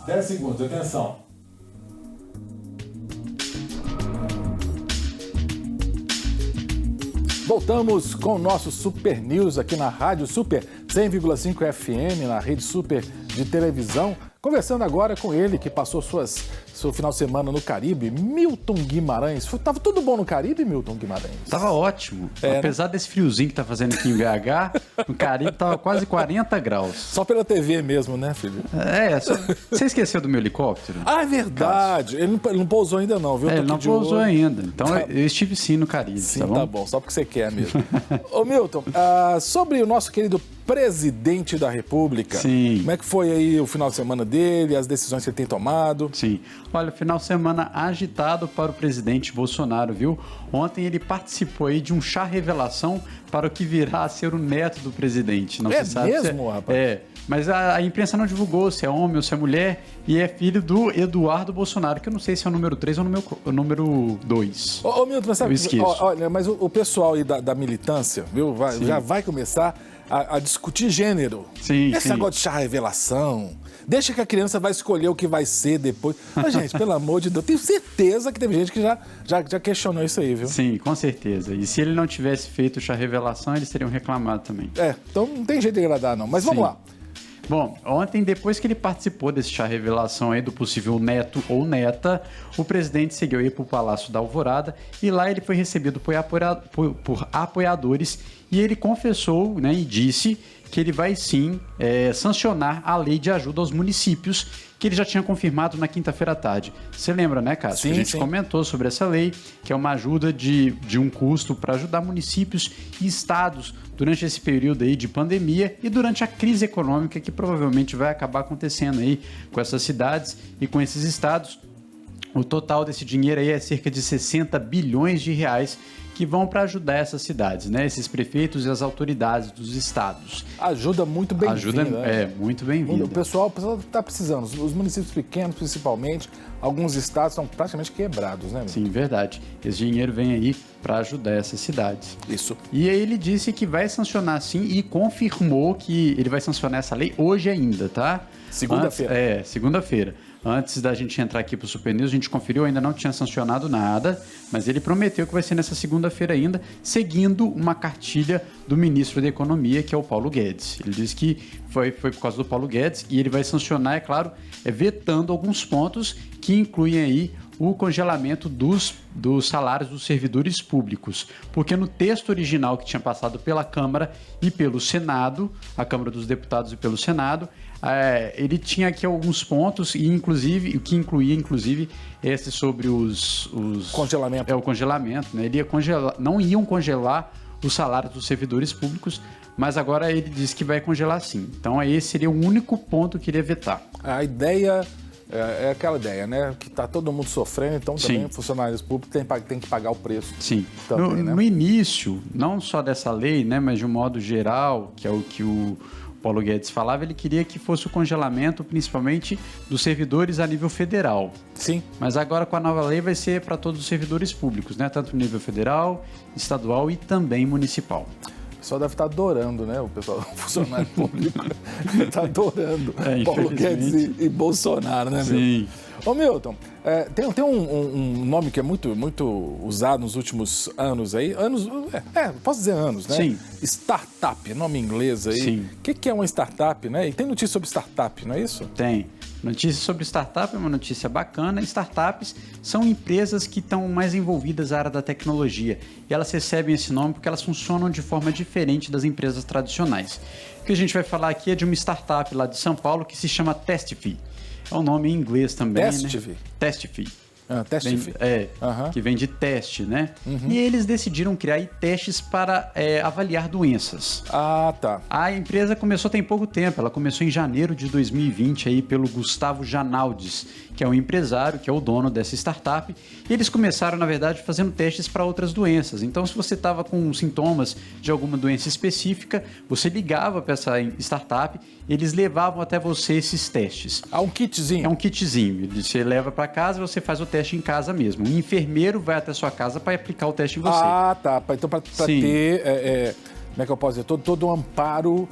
10 segundos, atenção. Voltamos com o nosso Super News aqui na Rádio Super 100,5 FM, na Rede Super de televisão. Conversando agora com ele, que passou seu final de semana no Caribe, Milton Guimarães. Tava tudo bom no Caribe, Milton Guimarães? Tava ótimo. Apesar desse friozinho que tá fazendo aqui em BH, no Caribe tava quase 40 graus. Só pela TV mesmo, né, filho? Você esqueceu do meu helicóptero? Ah, é verdade. Ele não pousou ainda não, viu? Ele não pousou ainda. Então eu estive sim no Caribe, sim, tá bom? Tá bom, só porque você quer mesmo. Ô, Milton, sobre o nosso querido presidente da República, sim. Como é que foi aí o final de semana dele, as decisões que ele tem tomado? Sim. Olha, final de semana agitado para o presidente Bolsonaro, viu? Ontem ele participou aí de um chá revelação para o que virá a ser o neto do presidente. Não se sabe mesmo, rapaz? Mas a imprensa não divulgou se é homem ou se é mulher, e é filho do Eduardo Bolsonaro, que eu não sei se é o número 3 ou o número 2. Ô Milton, mas sabe, eu esqueço. Olha, mas o pessoal aí da militância, viu, já vai começar a discutir gênero. Esse negócio de chá revelação. Deixa que a criança vai escolher o que vai ser depois. Mas, gente, pelo amor de Deus, tenho certeza que teve gente que já questionou isso aí, viu? Sim, com certeza. E se ele não tivesse feito o chá revelação, eles teriam reclamado também. Então não tem jeito de agradar, não. Mas vamos lá. Bom, ontem, depois que ele participou desse chá revelação aí do possível neto ou neta, o presidente seguiu aí para o Palácio da Alvorada e lá ele foi recebido por apoiadores e ele confessou, né, e disse que ele vai sim sancionar a lei de ajuda aos municípios que ele já tinha confirmado na quinta-feira à tarde. Você lembra, né, Cássio? Sim, a gente comentou sobre essa lei, que é uma ajuda de um custo para ajudar municípios e estados durante esse período aí de pandemia e durante a crise econômica que provavelmente vai acabar acontecendo aí com essas cidades e com esses estados. O total desse dinheiro aí é cerca de 60 bilhões de reais que vão para ajudar essas cidades, né? Esses prefeitos e as autoridades dos estados. Ajuda muito bem-vinda. Ajuda muito bem-vinda. O pessoal está precisando. Os municípios pequenos, principalmente, alguns estados estão praticamente quebrados, né? Sim, verdade. Esse dinheiro vem aí para ajudar essas cidades. Isso. E aí ele disse que vai sancionar sim e confirmou que ele vai sancionar essa lei hoje ainda, tá? Segunda-feira. Segunda-feira. Antes da gente entrar aqui para o Super News, a gente conferiu, ainda não tinha sancionado nada, mas ele prometeu que vai ser nessa segunda-feira ainda, seguindo uma cartilha do ministro da Economia, que é o Paulo Guedes. Ele disse que foi por causa do Paulo Guedes e ele vai sancionar, é claro, vetando alguns pontos que incluem aí o congelamento dos salários dos servidores públicos, porque no texto original que tinha passado pela Câmara e pelo Senado, a Câmara dos Deputados e pelo Senado, ele tinha aqui alguns pontos, e inclusive, o que incluía, inclusive, esse sobre os congelamento. O congelamento, né? Ele ia não iam congelar os salários dos servidores públicos, mas agora ele disse que vai congelar sim. Então, esse seria o único ponto que ele ia vetar. A ideia é aquela ideia, né? Que está todo mundo sofrendo, então também funcionários públicos tem que pagar o preço. Sim. Também, no início, não só dessa lei, né, mas de um modo geral, que é o que o Paulo Guedes falava, ele queria que fosse o congelamento principalmente dos servidores a nível federal. Sim. Mas agora com a nova lei vai ser para todos os servidores públicos, né? Tanto no nível federal, estadual e também municipal. O pessoal deve estar adorando, né? O pessoal funcionário público está adorando Paulo Guedes e Bolsonaro, né, meu? Sim. Ô, Milton, tem um nome que é muito, muito usado nos últimos anos aí. Posso dizer anos, né? Sim. Startup, nome em inglês aí. Sim. O que é uma startup, né? E tem notícia sobre startup, não é isso? Tem. Notícia sobre startup é uma notícia bacana. Startups são empresas que estão mais envolvidas na área da tecnologia. E elas recebem esse nome porque elas funcionam de forma diferente das empresas tradicionais. O que a gente vai falar aqui é de uma startup lá de São Paulo que se chama Testify. É um nome em inglês também, Testify? né? Testify. Testify. Que vem de teste, né? Uhum. E eles decidiram criar testes para avaliar doenças. Ah, tá. A empresa começou tem pouco tempo, ela começou em janeiro de 2020 aí pelo Gustavo Janaldes, que é um empresário, que é o dono dessa startup. E eles começaram, na verdade, fazendo testes para outras doenças. Então, se você estava com sintomas de alguma doença específica, você ligava para essa startup, eles levavam até você esses testes. Um kitzinho? É um kitzinho. Você leva para casa e você faz o teste em casa mesmo. Um enfermeiro vai até a sua casa para aplicar o teste em você. Ah, tá. Então, para ter como é que eu posso dizer, todo um amparo,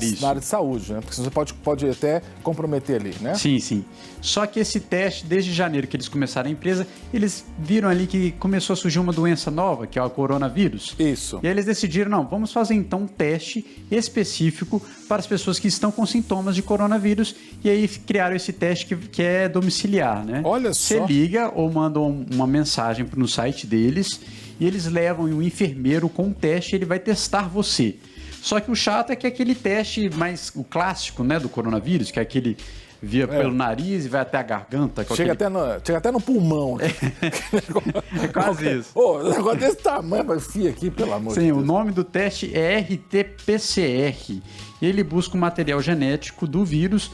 isso. na área de saúde, né? Porque você pode até comprometer ali, né? Sim, sim. Só que esse teste, desde janeiro que eles começaram a empresa, eles viram ali que começou a surgir uma doença nova, que é o coronavírus. Isso. E aí eles decidiram, não, vamos fazer então um teste específico para as pessoas que estão com sintomas de coronavírus, e aí criaram esse teste que é domiciliar, né? Olha só. Você liga ou manda uma mensagem no site deles, e eles levam um enfermeiro com um teste e ele vai testar você. Só que o chato é que aquele teste mais o clássico, né, do coronavírus, que é aquele via pelo nariz e vai até a garganta. Chega até no pulmão. É quase isso. Um negócio desse tamanho, mas fia aqui, pelo amor de Deus. Sim, o nome do teste é RT-PCR. E ele busca o material genético do vírus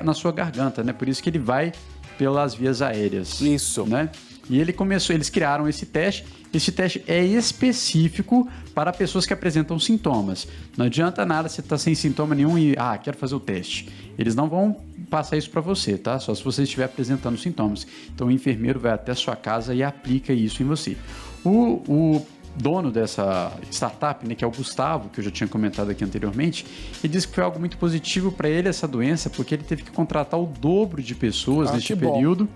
na sua garganta, né? Por isso que ele vai pelas vias aéreas. Isso. Né? E eles criaram esse teste. Esse teste é específico para pessoas que apresentam sintomas. Não adianta nada você estar sem sintoma nenhum e, quero fazer o teste. Eles não vão passar isso para você, tá? Só se você estiver apresentando sintomas. Então o enfermeiro vai até a sua casa e aplica isso em você. O dono dessa startup, né, que é o Gustavo, que eu já tinha comentado aqui anteriormente, ele disse que foi algo muito positivo para ele essa doença, porque ele teve que contratar o dobro de pessoas neste período.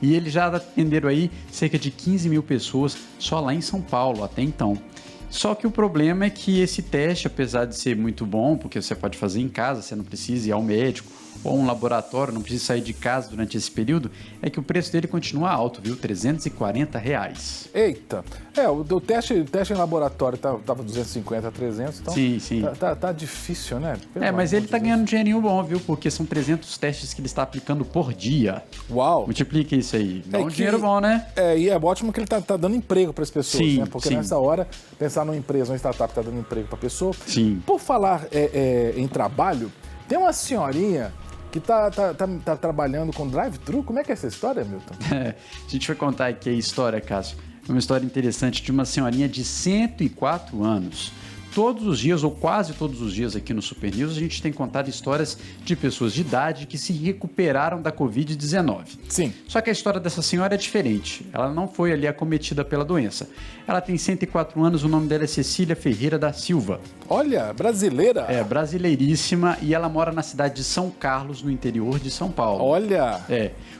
E eles já atenderam aí cerca de 15 mil pessoas só lá em São Paulo até então. Só que o problema é que esse teste, apesar de ser muito bom, porque você pode fazer em casa, você não precisa ir ao médico ou um laboratório, não precisa sair de casa durante esse período, é que o preço dele continua alto, viu? R$340. Eita! O teste em laboratório tava 250, 300, então sim. Tá difícil, né? Mas ele tá ganhando um dinheirinho bom, viu? Porque são 300 testes que ele está aplicando por dia. Uau! Multiplica isso aí. Dá um dinheiro bom, né? E é ótimo que ele tá dando emprego para as pessoas, né? Porque nessa hora, pensar numa empresa, uma startup que tá dando emprego para a pessoa. Sim. Por falar em trabalho, tem uma senhorinha que tá trabalhando com drive-thru. Como é que é essa história, Milton? A gente vai contar aqui a história, Cássio. É uma história interessante de uma senhorinha de 104 anos. Todos os dias, ou quase todos os dias aqui no Super News, a gente tem contado histórias de pessoas de idade que se recuperaram da Covid-19. Sim. Só que a história dessa senhora é diferente. Ela não foi ali acometida pela doença. Ela tem 104 anos, o nome dela é Cecília Ferreira da Silva. Olha, brasileira. É, brasileiríssima, e ela mora na cidade de São Carlos, no interior de São Paulo. Olha!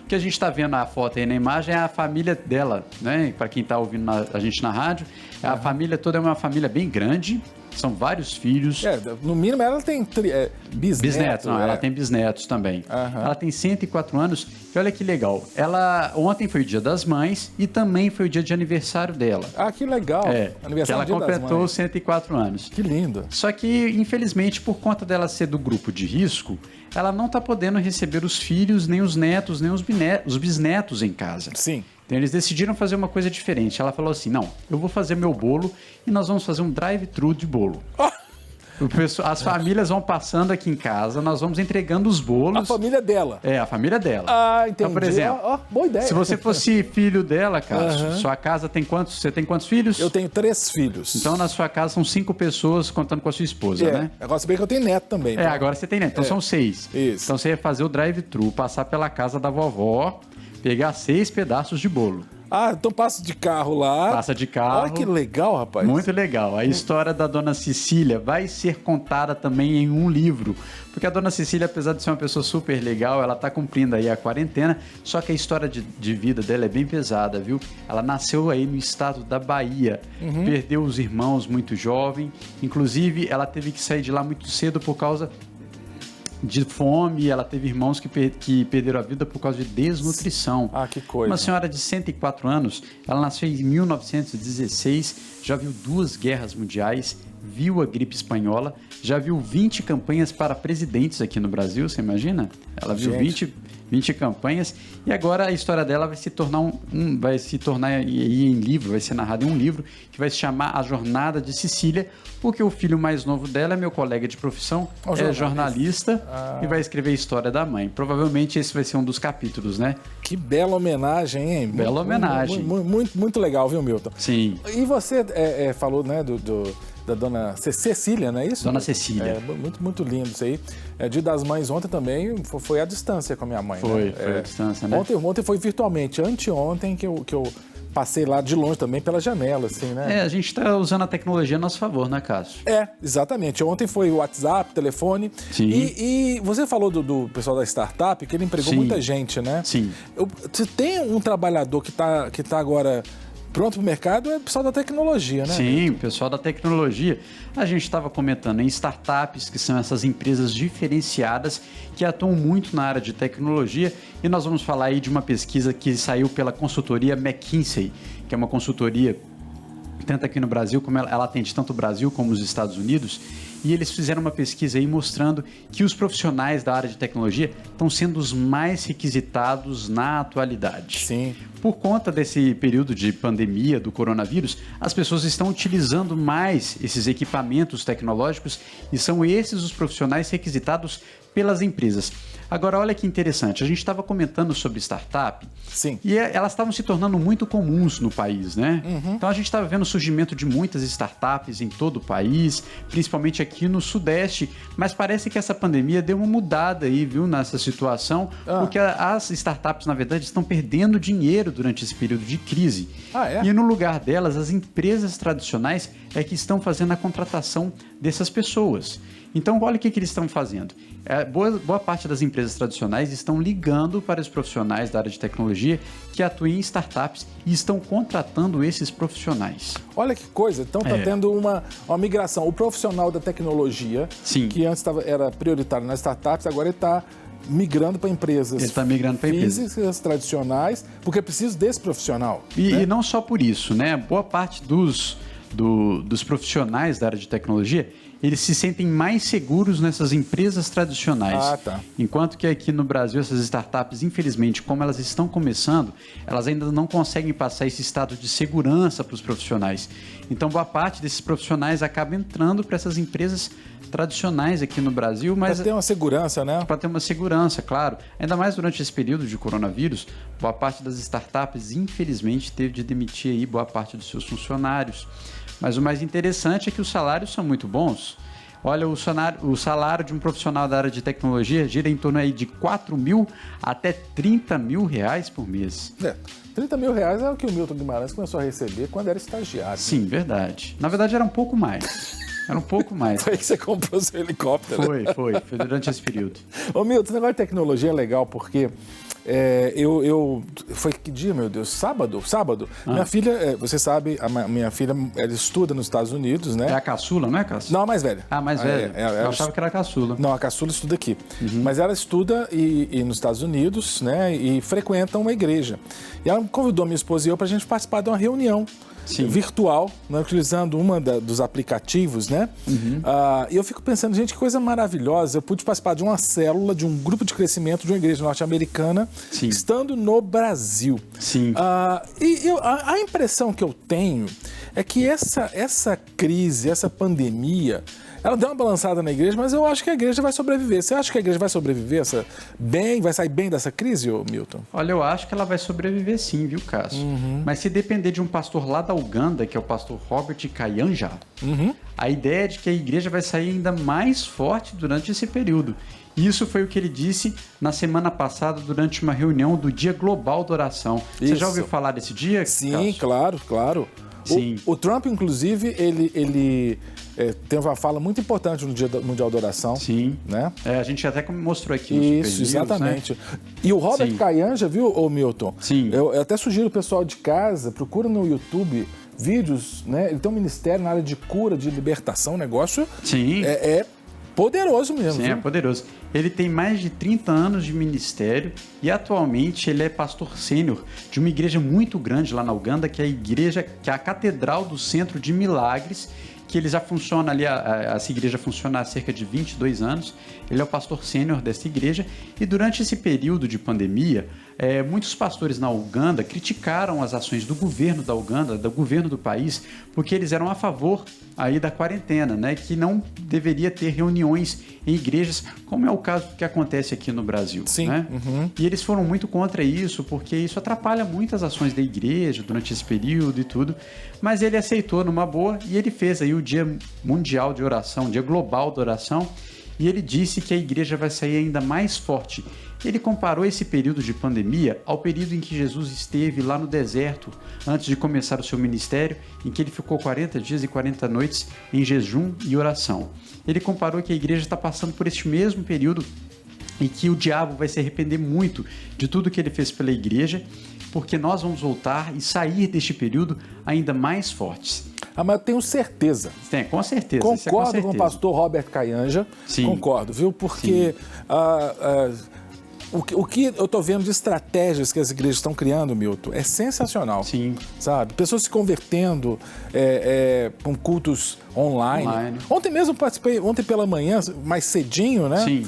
O que a gente está vendo na foto aí na imagem é a família dela, né? Para quem está ouvindo a gente na rádio, a família toda é uma família bem grande, são vários filhos. No mínimo ela tem bisnetos. Ela tem bisnetos também. Ela tem 104 anos e olha que legal. Ontem foi o Dia das Mães e também foi o dia de aniversário dela. Que legal. Aniversário que ela completou 104 anos. Que lindo. Só que, infelizmente, por conta dela ser do grupo de risco, ela não está podendo receber os filhos, nem os netos, nem os bisnetos em casa. Sim. Então eles decidiram fazer uma coisa diferente. Ela falou assim, não, eu vou fazer meu bolo e nós vamos fazer um drive-thru de bolo. As famílias vão passando aqui em casa, nós vamos entregando os bolos. A família dela? A família dela. Entendi. Então, por exemplo, boa ideia. Se você fosse filho dela, Cássio, sua casa tem quantos? Você tem quantos filhos? Eu tenho 3 filhos. Então, na sua casa são 5 pessoas, contando com a sua esposa, né? Agora, se bem que eu tenho neto também. Então... agora você tem neto. Então, são 6. Isso. Então, você ia fazer o drive-thru, passar pela casa da vovó, pegar 6 pedaços de bolo. Então passa de carro lá. Passa de carro. Olha que legal, rapaz. Muito legal. A história da Dona Cecília vai ser contada também em um livro. Porque a Dona Cecília, apesar de ser uma pessoa super legal, ela está cumprindo aí a quarentena, só que a história de vida dela é bem pesada, viu? Ela nasceu aí no estado da Bahia, perdeu os irmãos muito jovem, inclusive ela teve que sair de lá muito cedo por causa de fome, ela teve irmãos que perderam a vida por causa de desnutrição. Que coisa. Uma senhora de 104 anos, ela nasceu em 1916, já viu 2 guerras mundiais, viu a gripe espanhola, já viu 20 campanhas para presidentes aqui no Brasil, você imagina? Ela viu 20 campanhas, e agora a história dela vai se tornar aí em livro, vai ser narrada em um livro que vai se chamar A Jornada de Cecília, porque o filho mais novo dela é meu colega de profissão, é jornalista e vai escrever a história da mãe. Provavelmente esse vai ser um dos capítulos, né? Que bela homenagem, hein? Bela homenagem. Muito legal, viu, Milton? Sim. E você falou, né, da Dona Cecília, não é isso? Dona Cecília. Muito lindo isso aí. Dia das Mães ontem também foi à distância com a minha mãe. Foi né? à distância, né? Ontem foi virtualmente. Anteontem que eu passei lá de longe também pela janela, assim, né? A gente está usando a tecnologia a nosso favor, né, Cássio? Exatamente. Ontem foi o WhatsApp, telefone. Sim. E você falou do pessoal da startup, que ele empregou muita gente, né? Sim. Se tem um trabalhador que tá agora pronto para o mercado, é o pessoal da tecnologia, né? Sim, o pessoal da tecnologia. A gente estava comentando em startups, que são essas empresas diferenciadas que atuam muito na área de tecnologia, e nós vamos falar aí de uma pesquisa que saiu pela consultoria McKinsey, que é uma consultoria tanto aqui no Brasil, como ela atende tanto o Brasil como os Estados Unidos, e eles fizeram uma pesquisa aí mostrando que os profissionais da área de tecnologia estão sendo os mais requisitados na atualidade. Sim. Por conta desse período de pandemia do coronavírus, as pessoas estão utilizando mais esses equipamentos tecnológicos e são esses os profissionais requisitados pelas empresas. Agora, olha que interessante, a gente estava comentando sobre startup. Sim. E elas estavam se tornando muito comuns no país, né? Uhum. Então a gente estava vendo o surgimento de muitas startups em todo o país, principalmente aqui no Sudeste, mas parece que essa pandemia deu uma mudada aí, viu, nessa situação, porque as startups, na verdade, estão perdendo dinheiro durante esse período de crise. E no lugar delas, as empresas tradicionais é que estão fazendo a contratação dessas pessoas. Então, olha o que eles estão fazendo. Boa parte das empresas tradicionais estão ligando para os profissionais da área de tecnologia que atuam em startups e estão contratando esses profissionais. Olha que coisa, então está tendo uma migração. O profissional da tecnologia, Sim, que antes era prioritário nas startups, agora ele está migrando para empresas físicas, tradicionais, porque precisa desse profissional. E não só por isso, né? Boa parte dos profissionais da área de tecnologia, eles se sentem mais seguros nessas empresas tradicionais. Enquanto que aqui no Brasil, essas startups, infelizmente, como elas estão começando, elas ainda não conseguem passar esse estado de segurança para os profissionais. Então, boa parte desses profissionais acaba entrando para essas empresas tradicionais aqui no Brasil. Para ter uma segurança, né? Para ter uma segurança, claro. Ainda mais durante esse período de coronavírus, boa parte das startups, infelizmente, teve de demitir aí boa parte dos seus funcionários. Mas o mais interessante é que os salários são muito bons. Olha, o salário de um profissional da área de tecnologia gira em torno aí de 4 mil até 30 mil reais por mês. 30 mil reais é o que o Milton Guimarães começou a receber quando era estagiário. Sim, verdade. Na verdade, era um pouco mais. Era um pouco mais. Foi aí que você comprou seu helicóptero. Foi durante esse período. Ô Milton, esse negócio de tecnologia é legal porque foi que dia, meu Deus? Sábado. Minha filha, você sabe, a minha filha, ela estuda nos Estados Unidos, né? É a caçula, não é, Cássio? Não, a mais velha. Ah, mais velha. Eu achava que era a caçula. Não, a caçula estuda aqui. Mas ela estuda nos Estados Unidos, né? E frequenta uma igreja. E ela convidou minha esposa e eu para a gente participar de uma reunião virtual, né, utilizando dos aplicativos, né? E eu fico pensando, gente, que coisa maravilhosa. Eu pude participar de uma célula, de um grupo de crescimento de uma igreja norte-americana, estando no Brasil. A impressão que eu tenho é que essa crise, essa pandemia, ela deu uma balançada na igreja, mas eu acho que a igreja vai sobreviver. Você acha que a igreja vai sobreviver vai sair bem dessa crise, Milton? Olha, eu acho que ela vai sobreviver sim, viu, Cássio? Mas se depender de um pastor lá da Uganda, que é o pastor Robert Kayanja, a ideia é de que a igreja vai sair ainda mais forte durante esse período. Isso foi o que ele disse na semana passada durante uma reunião do Dia Global da Oração. Você já ouviu falar desse dia, Sim, Cássio? claro. O Trump, inclusive, ele tem uma fala muito importante no Dia Mundial da Oração. Sim. Né? A gente até mostrou aqui no Super News, exatamente. Né? E o Robert Kayanja, viu, Milton? Sim. Eu até sugiro o pessoal de casa, procura no YouTube vídeos, né? Ele tem um ministério na área de cura, de libertação, negócio. Sim. É poderoso mesmo. Sim, viu? é poderoso. Ele tem mais de 30 anos de ministério e atualmente ele é pastor sênior de uma igreja muito grande lá na Uganda, que é a Catedral do Centro de Milagres, que ele já funciona ali, essa igreja funciona há cerca de 22 anos. Ele é o pastor sênior dessa igreja e durante esse período de pandemia, muitos pastores na Uganda criticaram as ações do governo da Uganda, do governo do país, porque eles eram a favor aí da quarentena, né? Que não deveria ter reuniões em igrejas, como é o caso que acontece aqui no Brasil. Sim. Né? E eles foram muito contra isso, porque isso atrapalha muitas ações da igreja durante esse período e tudo. Mas ele aceitou numa boa e ele fez aí o Dia Mundial de Oração, o Dia Global da Oração. e ele disse que a igreja vai sair ainda mais forte. Ele comparou esse período de pandemia ao período em que Jesus esteve lá no deserto, antes de começar o seu ministério, em que ele ficou 40 dias e 40 noites em jejum e oração. Ele comparou que a igreja está passando por este mesmo período e que o diabo vai se arrepender muito de tudo que ele fez pela igreja, porque nós vamos voltar e sair deste período ainda mais fortes. Mas eu tenho certeza. Com certeza. Concordo com o pastor Robert Caianja. Sim. Concordo, viu? Porque o que eu estou vendo de estratégias que as igrejas estão criando, Milton, é sensacional. Sim. Sabe? Pessoas se convertendo com cultos online. Ontem mesmo eu participei, ontem pela manhã, mais cedinho, né? Sim.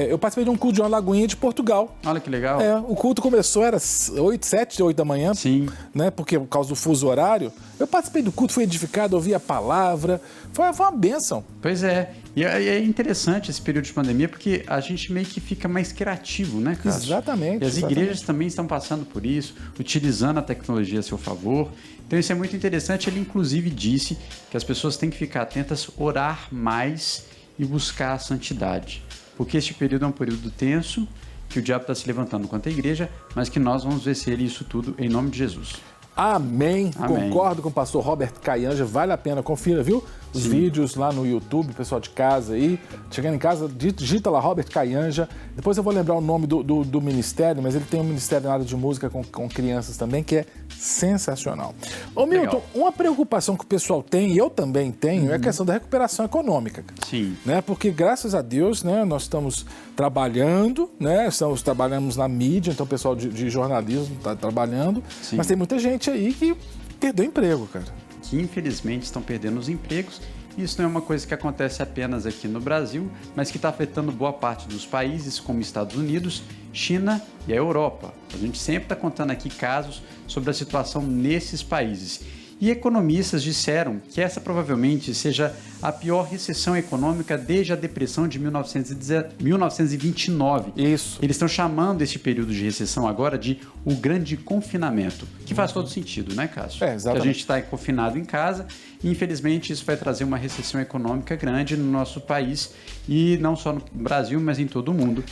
Eu participei de um culto de uma lagoinha de Portugal. Olha que legal. O culto começou, era 7, 8 da manhã. Sim. Né? Porque por causa do fuso horário. Eu participei do culto, fui edificado, ouvi a palavra. Foi uma bênção. Pois é. E é interessante esse período de pandemia porque a gente meio que fica mais criativo, né, Cássio? Exatamente. E as igrejas também estão passando por isso, utilizando a tecnologia a seu favor. Então isso é muito interessante. Ele inclusive disse que as pessoas têm que ficar atentas, orar mais e buscar a santidade. Porque este período é um período tenso, que o diabo está se levantando contra a igreja, mas que nós vamos vencer isso tudo em nome de Jesus. Amém. Concordo com o pastor Robert Caianja, vale a pena, confira, viu? Os vídeos lá no YouTube, pessoal de casa aí. Chegando em casa, digita lá Robert Caianja. Depois eu vou lembrar o nome do ministério, mas ele tem um ministério na área de música com crianças também, que é sensacional. Ô Milton, uma preocupação que o pessoal tem, e eu também tenho, é a questão da recuperação econômica. Sim. Né? Porque graças a Deus, né, nós estamos trabalhando, né? Trabalhamos na mídia, então o pessoal de jornalismo está trabalhando, mas tem muita gente aí que perdeu emprego, cara. Que infelizmente estão perdendo os empregos. Isso não é uma coisa que acontece apenas aqui no Brasil, mas que está afetando boa parte dos países, como Estados Unidos, China e a Europa. A gente sempre está contando aqui casos sobre a situação nesses países. E economistas disseram que essa provavelmente seja a pior recessão econômica desde a depressão de 1929. Isso. Eles estão chamando esse período de recessão agora de o grande confinamento, que faz todo sentido, né, Cássio? Exatamente. Que a gente está confinado em casa e, infelizmente, isso vai trazer uma recessão econômica grande no nosso país e não só no Brasil, mas em todo o mundo.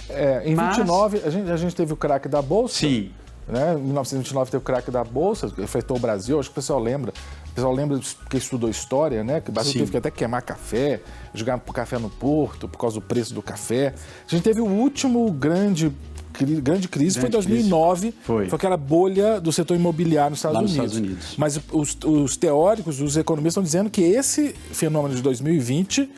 Em 29, a gente teve o craque da Bolsa. Sim. Né? Em 1929 teve o craque da Bolsa, que afetou o Brasil, acho que o pessoal lembra. O pessoal lembra porque estudou história, né? Que o Brasil teve que até queimar café, jogar café no porto por causa do preço do café. A gente teve o último grande crise, foi em 2009, foi aquela bolha do setor imobiliário nos Estados Unidos. Mas os teóricos, os economistas estão dizendo que esse fenômeno de 2020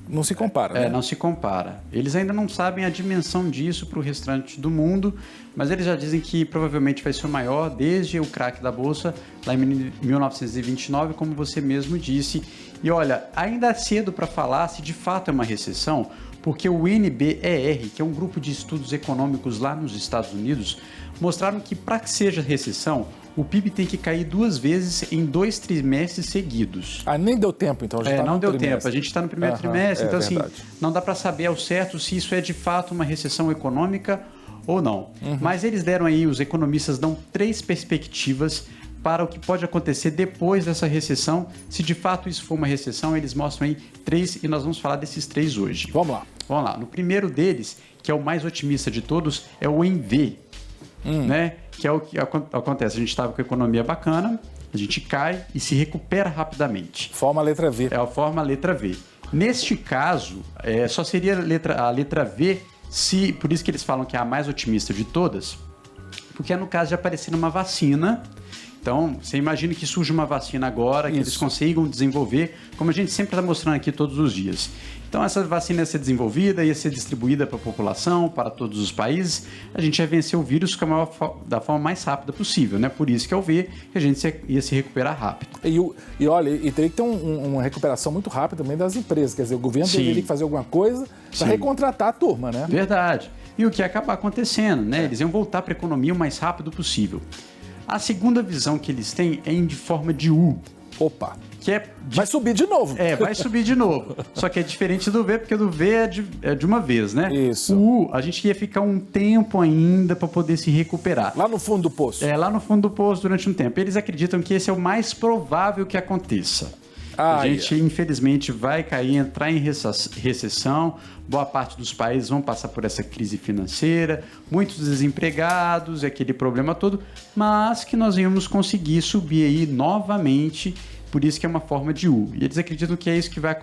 não se compara. Né? Não se compara. Eles ainda não sabem a dimensão disso para o restante do mundo, mas eles já dizem que provavelmente vai ser o maior desde o craque da Bolsa, lá em 1929, como você mesmo disse. E olha, ainda é cedo para falar se de fato é uma recessão, porque o NBER, que é um grupo de estudos econômicos lá nos Estados Unidos, mostraram que para que seja recessão, o PIB tem que cair 2 vezes em 2 trimestres seguidos. Nem deu tempo, então. Já não deu tempo. A gente está no primeiro trimestre, então verdade. Assim, não dá para saber ao certo se isso é de fato uma recessão econômica ou não. Mas eles deram aí, os economistas dão 3 perspectivas para o que pode acontecer depois dessa recessão. Se de fato isso for uma recessão, eles mostram aí 3 e nós vamos falar desses 3 hoje. Vamos lá. No primeiro deles, que é o mais otimista de todos, é o ENV. Né? Que é o que acontece. A gente estava com a economia bacana, a gente cai e se recupera rapidamente. Forma a letra V. É a forma letra V. Neste caso, só seria a letra V, por isso que eles falam que é a mais otimista de todas, porque é no caso de aparecer uma vacina. Então, você imagina que surge uma vacina agora, que eles consigam desenvolver, como a gente sempre está mostrando aqui todos os dias. Então, essa vacina ia ser desenvolvida, ia ser distribuída para a população, para todos os países. A gente ia vencer o vírus da forma mais rápida possível, né? Por isso que é o V, que a gente ia se recuperar rápido. E olha, teria que ter uma recuperação muito rápida também das empresas. Quer dizer, o governo teria que fazer alguma coisa para recontratar a turma, né? Verdade. E o que ia acabar acontecendo, né? Eles iam voltar para a economia o mais rápido possível. A segunda visão que eles têm é de forma de U. Opa! Vai subir de novo. Vai subir de novo. Só que é diferente do V, porque do V é de uma vez, né? Isso. O U, a gente ia ficar um tempo ainda para poder se recuperar. Lá no fundo do poço. Lá no fundo do poço durante um tempo. Eles acreditam que esse é o mais provável que aconteça. A gente, infelizmente, vai entrar em recessão, boa parte dos países vão passar por essa crise financeira, muitos desempregados, aquele problema todo, mas que nós íamos conseguir subir aí novamente. Por isso que é uma forma de U. E eles acreditam que é isso que vai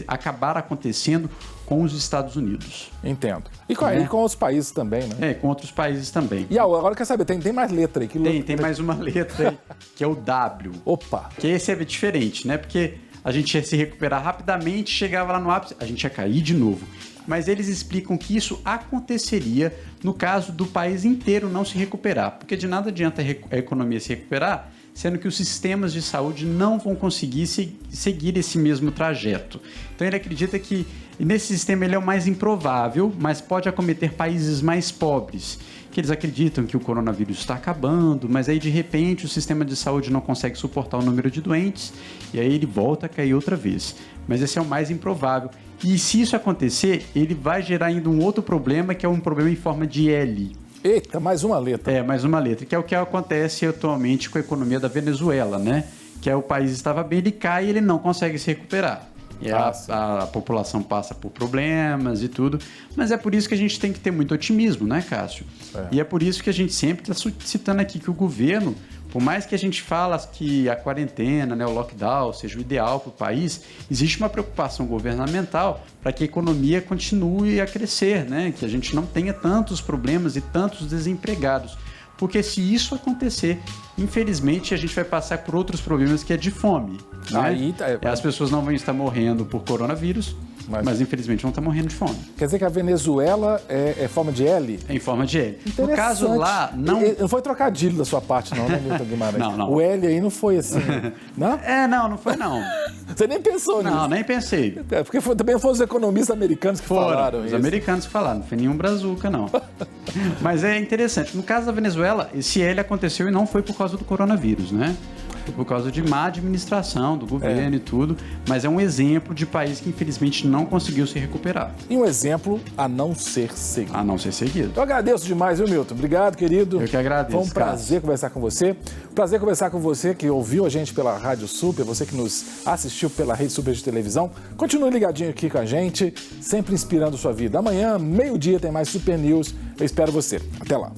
acabar acontecendo com os Estados Unidos. Entendo. E com outros países também, né? Com outros países também. E agora quer saber, tem mais letra aí? Tem mais uma letra aí, que é o W. Opa! Que esse é diferente, né? Porque a gente ia se recuperar rapidamente, chegava lá no ápice, a gente ia cair de novo. Mas eles explicam que isso aconteceria no caso do país inteiro não se recuperar. Porque de nada adianta a economia se recuperar, sendo que os sistemas de saúde não vão conseguir seguir esse mesmo trajeto. Então ele acredita que nesse sistema ele é o mais improvável, mas pode acometer países mais pobres, que eles acreditam que o coronavírus está acabando, mas aí de repente o sistema de saúde não consegue suportar o número de doentes e aí ele volta a cair outra vez. Mas esse é o mais improvável. E se isso acontecer, ele vai gerar ainda um outro problema, que é um problema em forma de L. Eita, mais uma letra. Mais uma letra, que é o que acontece atualmente com a economia da Venezuela, né? Que é o país estava bem, ele cai e ele não consegue se recuperar. E a população passa por problemas e tudo. Mas é por isso que a gente tem que ter muito otimismo, né, Cássio? E é por isso que a gente sempre está citando aqui que o governo, por mais que a gente fala que a quarentena, né, o lockdown seja o ideal para o país, existe uma preocupação governamental para que a economia continue a crescer, né? Que a gente não tenha tantos problemas e tantos desempregados. Porque se isso acontecer, infelizmente, a gente vai passar por outros problemas que é de fome. Né? As pessoas não vão estar morrendo por coronavírus, mas infelizmente vão estar morrendo de fome. Quer dizer que a Venezuela é forma de L? É em forma de L. No caso lá, não... Não foi trocadilho da sua parte não, né, Milton Guimarães? Não. O L aí não foi assim, não? Não foi não. Você nem pensou nisso? Não, nem pensei. Porque também foram os economistas americanos que falaram isso. Os americanos que falaram, não foi nenhum brazuca, não. Mas é interessante. No caso da Venezuela, esse L aconteceu e não foi por causa do coronavírus, né? Foi por causa de má administração do governo e tudo, mas é um exemplo de país que infelizmente não conseguiu se recuperar. E um exemplo a não ser seguido. A não ser seguido. Eu agradeço demais, viu, Milton? Obrigado, querido. Eu que agradeço. Foi um prazer conversar com você. Prazer conversar com você que ouviu a gente pela Rádio Super, você que nos assistiu pela Rede Super de televisão. Continue ligadinho aqui com a gente, sempre inspirando sua vida. Amanhã, meio-dia, tem mais Super News. Eu espero você. Até lá.